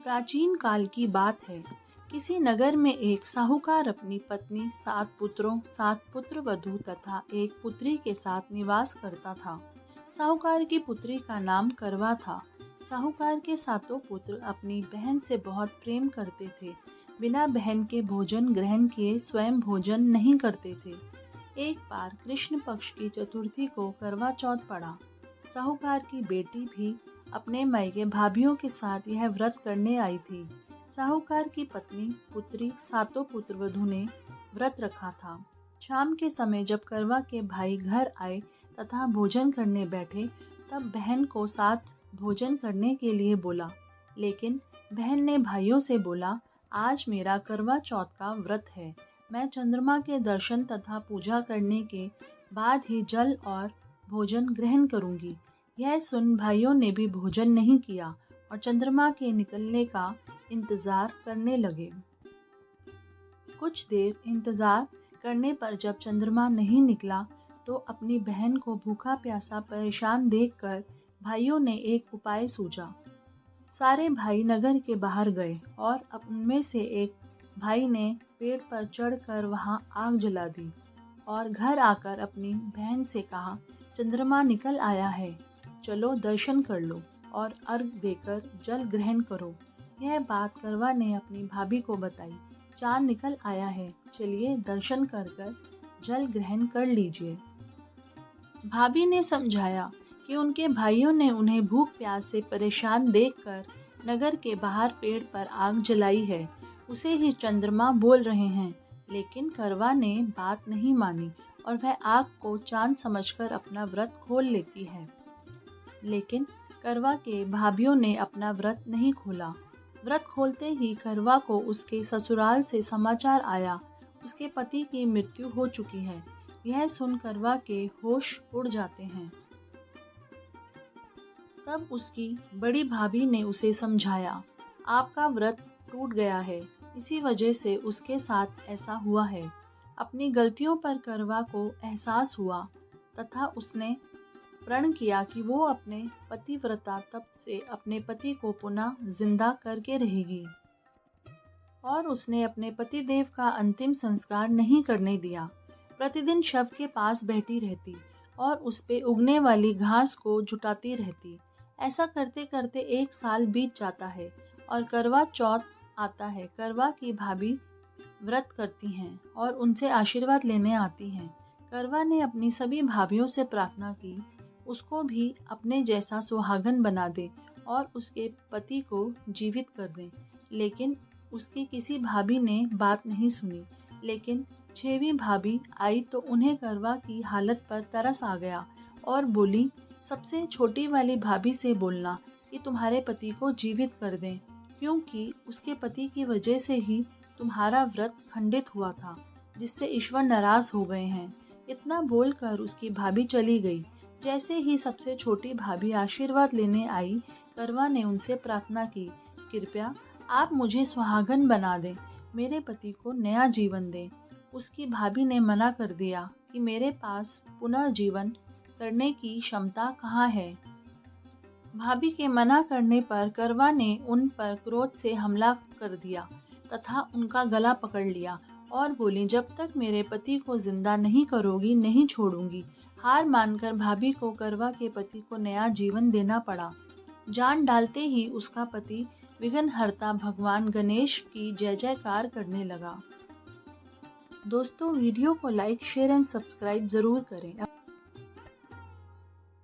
प्राचीन काल की बात है। किसी नगर में एक साहूकार अपनी पत्नी, 7 पुत्रों, 7 पुत्र वधू तथा एक पुत्री के साथ निवास करता था। साहूकार की पुत्री का नाम करवा था। साहूकार के 7 पुत्र अपनी बहन से बहुत प्रेम करते थे। बिना बहन के भोजन ग्रहण किए स्वयं भोजन नहीं करते थे। एक बार कृष्ण पक्ष की चतुर्थी को करवा चौथ पड़ा। साहूकार की बेटी भी अपने मायके भाभियों के साथ यह व्रत करने आई थी। साहूकार की पत्नी, पुत्री, 7 पुत्रवधू ने व्रत रखा था। शाम के समय जब करवा के भाई घर आए तथा भोजन करने बैठे, तब बहन को साथ भोजन करने के लिए बोला। लेकिन बहन ने भाइयों से बोला, आज मेरा करवा चौथ का व्रत है। मैं चंद्रमा के दर्शन तथा पूजा करने के बाद ही जल और भोजन ग्रहण करूंगी। यह सुन भाइयों ने भी भोजन नहीं किया और चंद्रमा के निकलने का इंतजार करने लगे। कुछ देर इंतजार करने पर जब चंद्रमा नहीं निकला तो अपनी बहन को भूखा प्यासा परेशान देखकर भाइयों ने एक उपाय सूझा। सारे भाई नगर के बाहर गए और उनमें से एक भाई ने पेड़ पर चढ़कर वहां आग जला दी और घर आकर अपनी बहन से कहा, चंद्रमा निकल आया है, चलो दर्शन कर लो और अर्घ देकर जल ग्रहण करो। यह बात करवा ने अपनी भाभी को बताई। चांद निकल आया है, चलिए दर्शन कर कर जल ग्रहण कर लीजिए। भाभी ने समझाया कि उनके भाइयों ने उन्हें भूख प्यास से परेशान देखकर नगर के बाहर पेड़ पर आग जलाई है, उसे ही चंद्रमा बोल रहे हैं। लेकिन करवा ने बात नहीं मानी और वह आग को चांद समझकर अपना व्रत खोल लेती है। लेकिन करवा के भाभियों ने अपना व्रत नहीं खोला। व्रत खोलते ही करवा को उसके ससुराल से समाचार आया, उसके पति की मृत्यु हो चुकी है। यह सुन करवा के होश उड़ जाते हैं। तब उसकी बड़ी भाभी ने उसे समझाया, आपका व्रत टूट गया है, इसी वजह से उसके साथ ऐसा हुआ है। अपनी गलतियों पर करवा को एहसास हुआ तथा उसने प्रण किया कि वो अपने पतिव्रता तप से अपने पति को पुनः जिंदा करके रहेगी और उसने अपने पति देव का अंतिम संस्कार नहीं करने दिया। प्रतिदिन शव के पास बैठी रहती और उस पे उगने वाली घास को जुटाती रहती। ऐसा करते करते 1 साल बीत जाता है और करवा चौथ आता है। करवा की भाभी व्रत करती हैं और उनसे आशीर्वाद लेने आती हैं। करवा ने अपनी सभी भाभियों से प्रार्थना की, उसको भी अपने जैसा सुहागन बना दे और उसके पति को जीवित कर दे। लेकिन उसकी किसी भाभी ने बात नहीं सुनी। लेकिन 6वीं भाभी आई तो उन्हें करवा की हालत पर तरस आ गया और बोली, सबसे छोटी वाली भाभी से बोलना कि तुम्हारे पति को जीवित कर दें, क्योंकि उसके पति की वजह से ही तुम्हारा व्रत खंडित हुआ था, जिससे ईश्वर नाराज हो गए हैं। इतना बोलकर उसकी भाभी चली गई। जैसे ही सबसे छोटी भाभी आशीर्वाद लेने आई, करवा ने उनसे प्रार्थना की, कृपया आप मुझे सुहागन बना दें, मेरे पति को नया जीवन दें। उसकी भाभी ने मना कर दिया कि मेरे पास पुनर्जीवन करने की क्षमता कहाँ है। भाभी के मना करने पर करवा ने उन पर क्रोध से हमला कर दिया तथा उनका गला पकड़ लिया और बोली, जब तक मेरे पति को जिंदा नहीं करोगी नहीं छोड़ूंगी। हार मानकर भाभी को करवा के पति को नया जीवन देना पड़ा। जान डालते ही उसका पति विघ्नहर्ता भगवान गणेश की जय जयकार करने लगा। दोस्तों, वीडियो को लाइक, शेयर एंड सब्सक्राइब जरूर करें।